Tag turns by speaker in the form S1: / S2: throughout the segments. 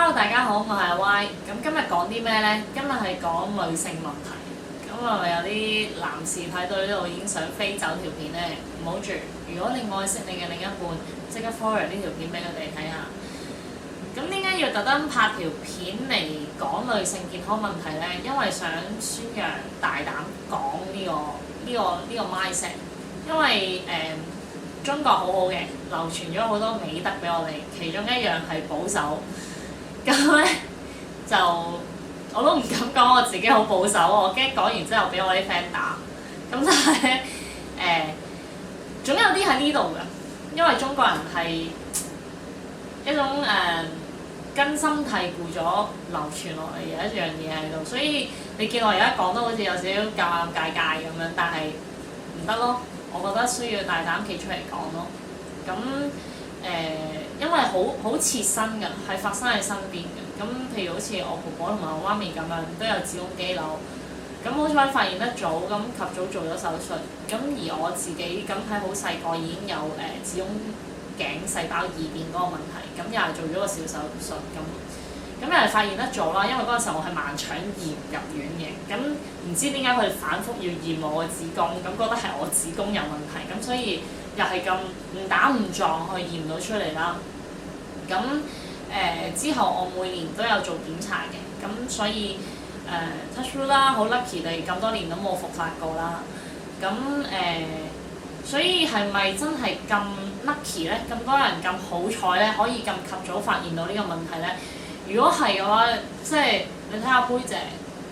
S1: Hello，大家好，我係 Y。咁今日講啲咩呢？今日係講女性問題。咁係咪有啲男士睇到呢度已經想飛走條片呢？唔好住。如果你愛惜你嘅另一半，即刻 forward 呢條片俾佢哋睇下。咁點解要特登拍條片嚟講女性健康問題呢？因為想宣揚大膽講呢個 mindset。因為中國好好嘅，流傳咗好多美德俾我哋，其中一樣係保守。咁咧就我都唔敢講我自己好保守，我驚講完之後俾我啲 friend 打。咁但係咧總有啲喺呢度㗎，因為中國人係一種根深蒂固咗流傳落嚟嘅一樣嘢喺度，所以你見我而家講都好似有少少尷尬咁樣，但係唔得咯。我覺得需要大膽企出嚟講咯。咁因為好切身㗎，係發生喺身邊嘅。咁譬如好似我婆婆同埋我媽咪咁樣，都有子宮肌瘤。咁好彩發現得早，咁及早做咗手術。咁而我自己咁喺好細個已經有子宮頸細胞異變嗰個問題，咁又係做咗個小手術咁又係發現得早啦，因為嗰陣時候我係盲腸炎入院嘅，咁唔知點解佢哋反覆要驗我嘅子宮，咁覺得係我子宮有問題，咁所以又係咁誤打誤撞去驗到出嚟啦。咁之後我每年都有做檢查嘅，咁所以touch wood 啦，好 lucky 地咁多年都冇復發過啦。咁所以係咪真係咁 lucky 咧？咁多人咁好彩咧，可以咁及早發現到呢個問題咧？如果係嘅話，即係你睇下杯姐，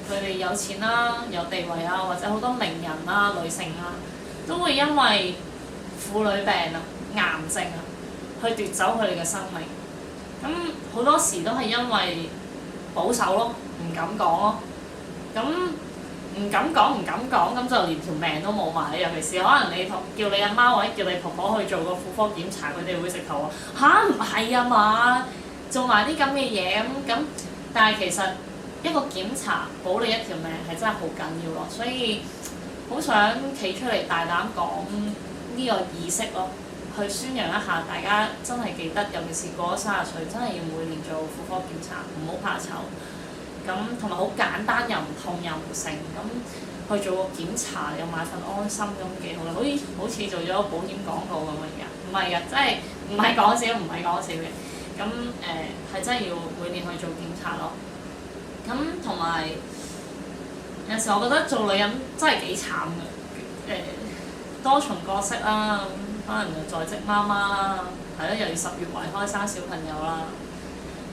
S1: 佢哋有錢啦、有地位啊，或者好多名人啦、女性啦，都會因為婦女病啊、癌症啊，去奪走佢哋嘅生命。咁好多時都係因為保守咯，唔敢講咯。咁唔敢講，咁就連條命都冇埋。尤其是可能你叫你阿媽或者叫你婆婆去做個婦科檢查，佢哋會直頭話吓，唔係啊嘛，做埋啲咁嘅嘢咁。但係其實一個檢查保你一條命係真係好緊要咯，所以好想企出嚟大膽講呢個意識咯，去宣揚一下大家真係記得，尤其是過咗30歲，真係要每年做婦科檢查，唔好怕醜。咁同埋好簡單，又唔痛又唔成，咁去做個檢查又買份安心咁幾好啦，好似做咗保險廣告咁啊！而家唔係㗎，真係唔係講笑嘅。咁係真係要每年去做檢查咯。咁同埋有時我覺得做女人真係幾慘嘅，多重角色啦，可能又在職媽媽啦，係咯，又要10月懷胎生小朋友啦。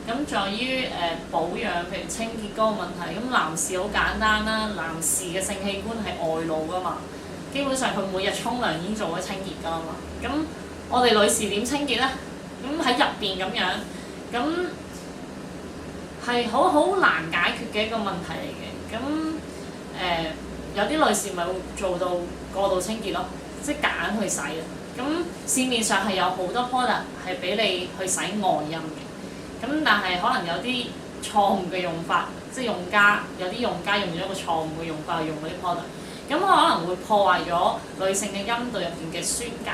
S1: 咁在於保養，譬如清潔嗰個問題。咁男士好簡單啦，男士嘅性器官係外露㗎嘛，基本上佢每日沖涼已經做咗清潔㗎啦嘛。咁我哋女士點清潔咧？咁喺入邊咁樣，咁係好難解決嘅一個問題嚟嘅。咁有啲女士咪會做到過度清潔咯，即係夾硬去洗啊。咁市面上係有好多 product 係俾你去洗外陰嘅。咁但係可能有啲錯誤嘅用法，即係有啲用家用咗一個錯誤嘅用法去用嗰啲 product， 咁可能會破壞咗女性嘅陰道入邊嘅酸鹼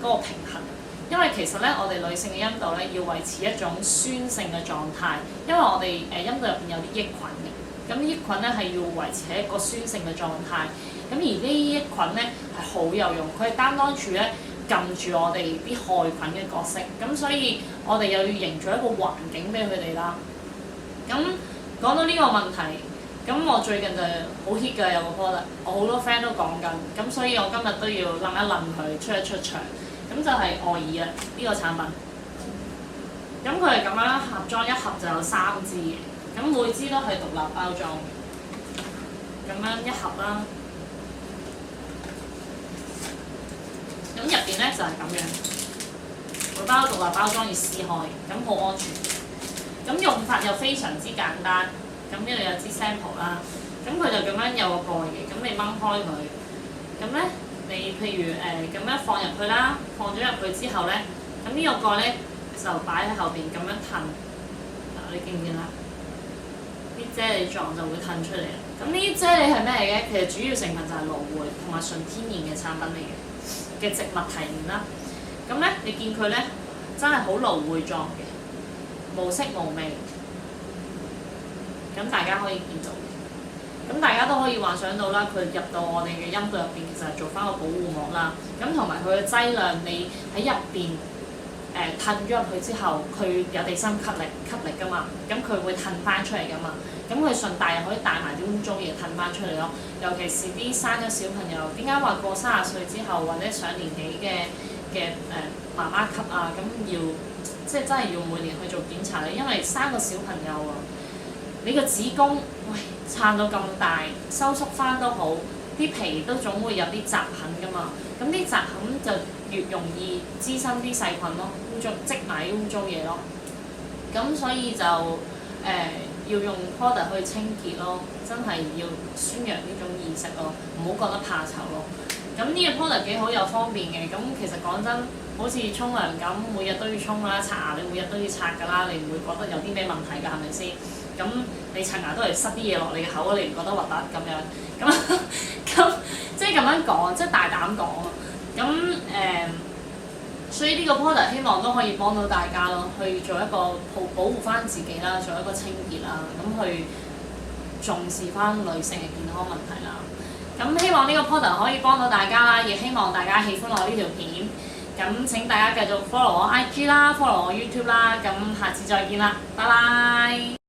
S1: 嗰個平衡。因為其實咧，我哋女性嘅陰道咧要維持一種酸性嘅狀態，因為我哋陰道入邊有啲益菌嘅，咁益菌咧係要維持喺一個酸性嘅狀態。咁而呢啲益菌咧係好有用，佢係擔當住咧撳住我哋啲害菌嘅角色，咁所以我哋又要營造一個環境俾佢哋啦。咁講到呢個問題，咁我最近就好 hit 嘅有個 product，我好多 friend 都講緊，咁所以我今日都要諗一諗佢出一出場。咁就係愛爾蘭呢個產品。咁佢係咁樣啦，盒裝一盒就有3支嘅，咁每支都係獨立包裝嘅，咁樣一盒啦。咁入邊咧就係咁樣，每包獨立包裝要撕開，咁好安全。咁用法又非常之簡單，咁呢度有支 sample 啦，咁佢就咁樣有個蓋嘅，咁你掹開佢，咁咧你譬如咁樣放入去啦，放咗入去之後咧，咁呢個蓋咧就擺喺後邊咁樣褪，嗱你見唔見啊？啲啫喱狀就會褪出嚟啦。咁呢啲啫喱係咩嚟嘅？其實主要成分就係蘆薈同埋純天然嘅產品嚟嘅植物提煉啦。咁咧你見佢咧真係好蘆薈狀嘅，無色無味，咁大家可以見到嘅。咁大家都可以幻想到啦，佢入到我哋嘅陰道入邊，其實係做翻個保護膜啦。咁同埋佢嘅劑量，你喺入邊褪咗入去之後，佢有地心吸力噶嘛，咁佢會褪翻出嚟噶嘛。咁佢順帶又可以帶埋啲污糟嘢褪翻出嚟咯。尤其是啲生咗小朋友，點解話過30歲之後或者上年紀嘅媽媽級啊，咁要即係真係要每年去做檢查咧？因為生個小朋友啊，你個子宮喂撐到咁大，收縮翻都好，啲皮都總會有啲雜痕噶嘛。咁啲雜痕就越容易滋生啲細菌咯，積埋啲污糟嘢咯。咁所以就要用 product 去清潔咯，真係要宣揚呢種意識咯，唔好覺得怕醜咯。咁呢個 product 幾好又方便嘅，咁其實講真，好似沖涼咁，每日都要沖啦，刷牙你每日都要刷㗎啦，你唔會覺得有啲咩問題㗎，係咪先？咁你刷牙都係塞啲嘢落你嘅口，你唔覺得核突咁樣？咁即係咁樣講，即係大膽講啊！咁所以呢個 product 希望都可以幫到大家咯，去做一個保護翻自己啦，做一個清潔啦，咁去重視翻女性嘅健康問題啦。咁希望呢個 product 可以幫到大家啦，亦希望大家喜歡我呢條片。咁請大家繼續 follow 我 IG 啦，follow 我 YouTube 啦。咁下次再見啦，拜拜。